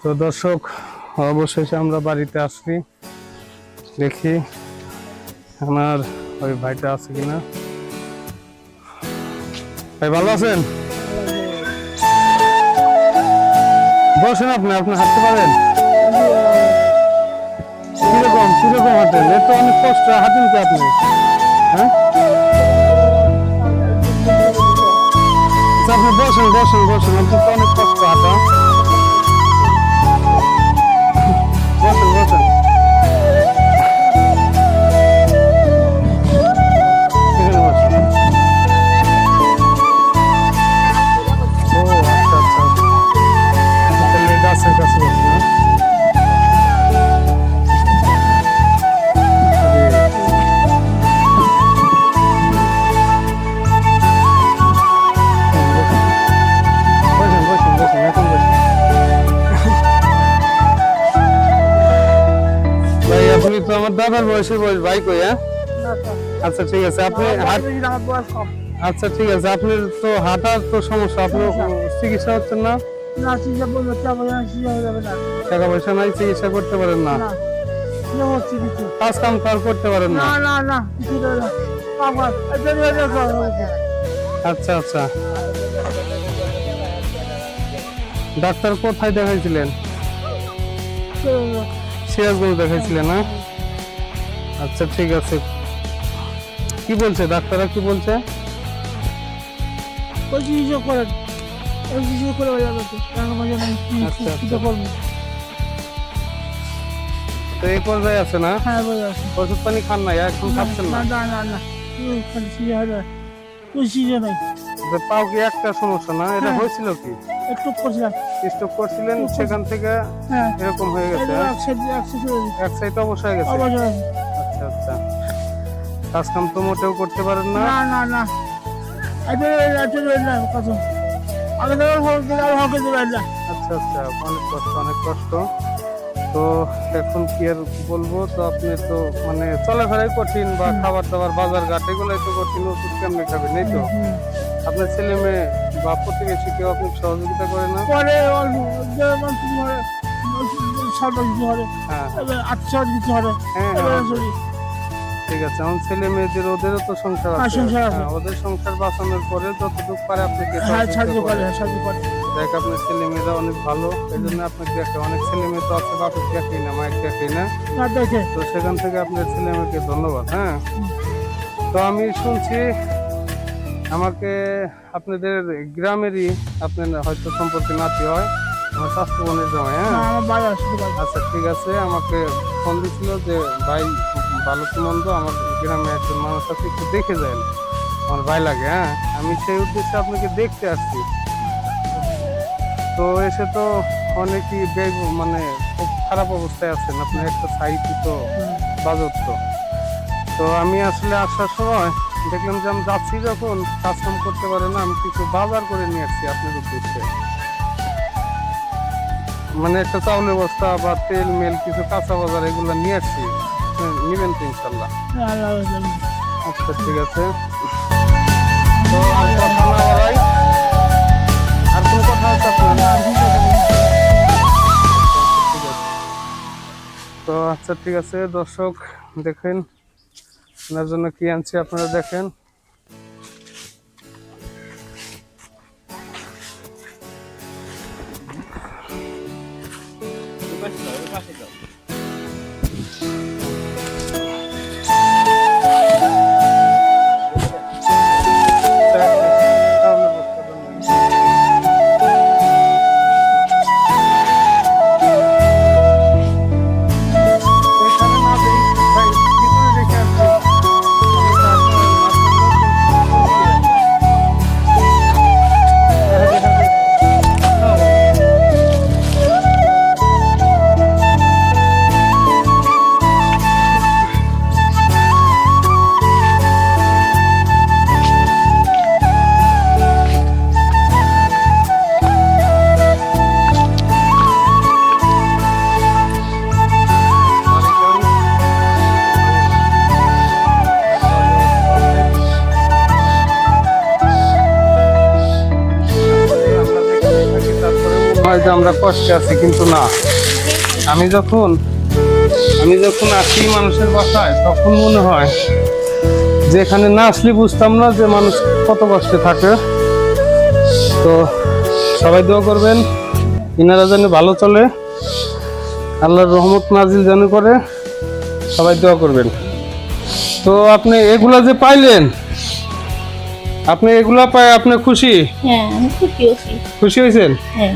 তো দর্শক, অবশেষে আমরা বাড়িতে আসছি। দেখি আমার ওই ভাইটা আছে কিনা। ভাই ভালো আছেন? বসেন, আপনি হাঁটতে পারেন? কিরকম কিরকম হাঁটেন? এ তো অনেক কষ্ট, হাঁটেন কি আপনি? হ্যাঁ, আপনি বসেন বসেন বসেন, আপনি তো অনেক কষ্ট হাঁটা। বসেন বসেন। এখানে বসেন। ও আচ্ছা আচ্ছা, তাহলে গাছের কাছে বসেন। হ্যাঁ, বসেন বসেন বসেন, এখন বসেন। ভাই আপনি তো আমার দাদার বয়সে বয়স, ভাই কই? হ্যাঁ আচ্ছা ঠিক আছে, আপনি আচ্ছা ঠিক আছে, আপনার তো হাঁটার তো সমস্যা, আপনি চিকিৎসা হচ্ছেন না? টাকা পয়সা নাই, চিকিৎসা করতে পারেন না? কাজ কাম তো আর করতে পারেন না? আচ্ছা আচ্ছা, ডাক্তার কোথায় দেখাইছিলেন? সিরাজগঞ্জ দেখাইছিলেন না? আচ্ছা ঠিক আছে, কি বলছে ডাক্তাররা, কি বলছে? তো এই পর্যায়ে আছে না? ওষুধ পানি খান না, এখন খাচ্ছেন না? পাও কি একটা সমস্যা না, এটা হয়েছিল কি? স্ট্রোক করছিলেন, সেখান থেকে এরকম হয়ে গেছে? এক সাইড অবশ্য হয়ে গেছে। আচ্ছা আচ্ছা, কাজ কাম তো মোটেও করতে পারেন না? আচ্ছা আচ্ছা, অনেক কষ্ট অনেক কষ্ট। তো এখন কি আর বলবো, তো আপনি তো মানে চলাফেরাই কঠিন, বা খাবার দাবার বাজার ঘাট এগুলাই তো কঠিন, ওষুধ কেমনি খাবেন? এই তো আপনার ছেলে মেয়ে বা প্রতিবেশী কেউ আপনাকে সহযোগিতা করে না? ঠিক আছে, আমার ছেলে মেয়েদের ওদেরও তো সংসার আছে, ওদের সংসার বাঁচানোর পরে যতটুকু পারে আপনাকে দেখ। আপনার ছেলে মেয়েরা অনেক ভালো, এই জন্য আপনাকে দেখে। অনেক ছেলে মেয়ে তো আছে বাপের দেখেই না, মায়ের দেখেই না, তো সেখান থেকে আপনার ছেলে মেয়েকে ধন্যবাদ। হ্যাঁ, তো আমি শুনছি আমাকে আপনাদের গ্রামেরই আপনার হয়তো সম্পর্কে নাতি হয়, আমার স্বাস্থ্য বোনের জামাই। হ্যাঁ আচ্ছা ঠিক আছে, আমাকে ফোন দিছিল যে ভাই ভালো কি মন্দ আমার গ্রামে একজন মানুষ আছে, একটু দেখে যায়, আমার ভাই লাগে। হ্যাঁ, আমি সেই উদ্দেশ্যে আপনাকে দেখতে আসছি। তো এসে তো অনেকই মানে খুব খারাপ অবস্থায় আছেন, আপনার একটা সাইডই তো বাজত। তো আমি আসলে আসার সময় দেখলাম যে আমি যাচ্ছি যখন, কাজ কাম করতে পারে না, আমি কিছু বাজার করে নিয়ে আসছি আপনার উদ্দেশ্যে। মানে একটা চাউলের বস্তা বা তেল মেল কিছু কাঁচা বাজার এগুলো নিয়ে আসছি, নিবেন তো ইনশাল্লাহ? আচ্ছা ঠিক আছে, তো আর কথা না বাড়াই, আর কোনো কথা আছে আপনার? ঠিক আছে, তো আচ্ছা ঠিক আছে দর্শক, দেখেন আপনার জন্য কি আনছি, আপনারা দেখেন। হয় যে আমরা কষ্টে আছি, কিন্তু না। আমি যখন আসি মানুষের বাসায়, তখন মনে হয় যে এখানে না আসলে বুঝতাম না যে মানুষ কত কষ্টে থাকে। তো সবাই দোয়া করবেন ইনারা যেন ভালো চলে, আল্লাহর রহমত নাজিল যেন করে, সবাই দোয়া করবেন। তো আপনি এগুলা যে পাইলেন, আপনি এগুলা পায় আপনি খুশি? হ্যাঁ, আমি খুশি হয়েছি। খুশি হয়েছেন? হ্যাঁ,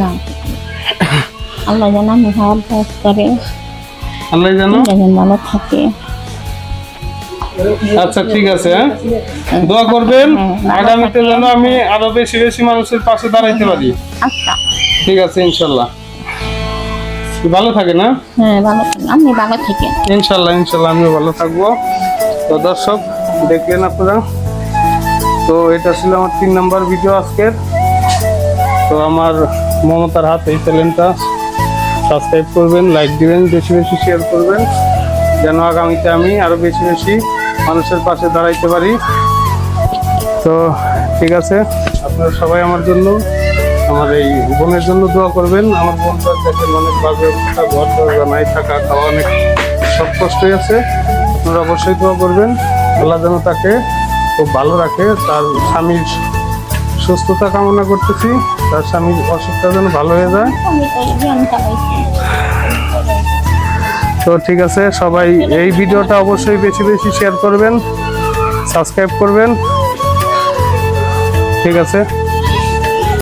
না আল্লাহ যেন আমি ভালো করে, আল্লাহ যেন ভালো থাকে। আচ্ছা ঠিক আছে, হ্যাঁ দোয়া করবেন আগামীতে যেন আমি আরো বেশি বেশি মানুষের পাশে দাঁড়াইতে পারি। আচ্ছা ঠিক আছে, ইনশাল্লাহ। ভালো থাকে না? হ্যাঁ, ভালো থাকেন, আপনি ভালো থাকেন। ইনশাল্লাহ ইনশাল্লাহ আমিও ভালো থাকবো। তো দর্শক দেখলেন আপনারা, তো এটা ছিল আমার 3 নাম্বার ভিডিও আজকের। তো আমার মমতার হাত এই চ্যানেলটা সাবস্ক্রাইব করবেন, লাইক দিবেন, বেশি বেশি শেয়ার করবেন, যেন আগামীতে আমি আরো বেশি বেশি মানুষের পাশে দাঁড়াইতে পারি। তো ঠিক আছে, আপনারা সবাই আমার জন্য, আমার এই বোনের জন্য দোয়া করবেন। আমার বোনটা দেখেন অনেকভাবে ঘর দরজা নাই, থাকা খাওয়া অনেক সব কষ্টই আছে। আপনারা অবশ্যই দোয়া করবেন আল্লাহ যেন তাকে খুব ভালো রাখে। তার স্বামীর সুস্থতা কামনা করতেছি, তার স্বামীর অসুখটা যেন ভালো হয়ে যায়। তো ঠিক আছে, সবাই এই ভিডিওটা অবশ্যই বেশি বেশি শেয়ার করবেন, সাবস্ক্রাইব করবেন। ঠিক আছে।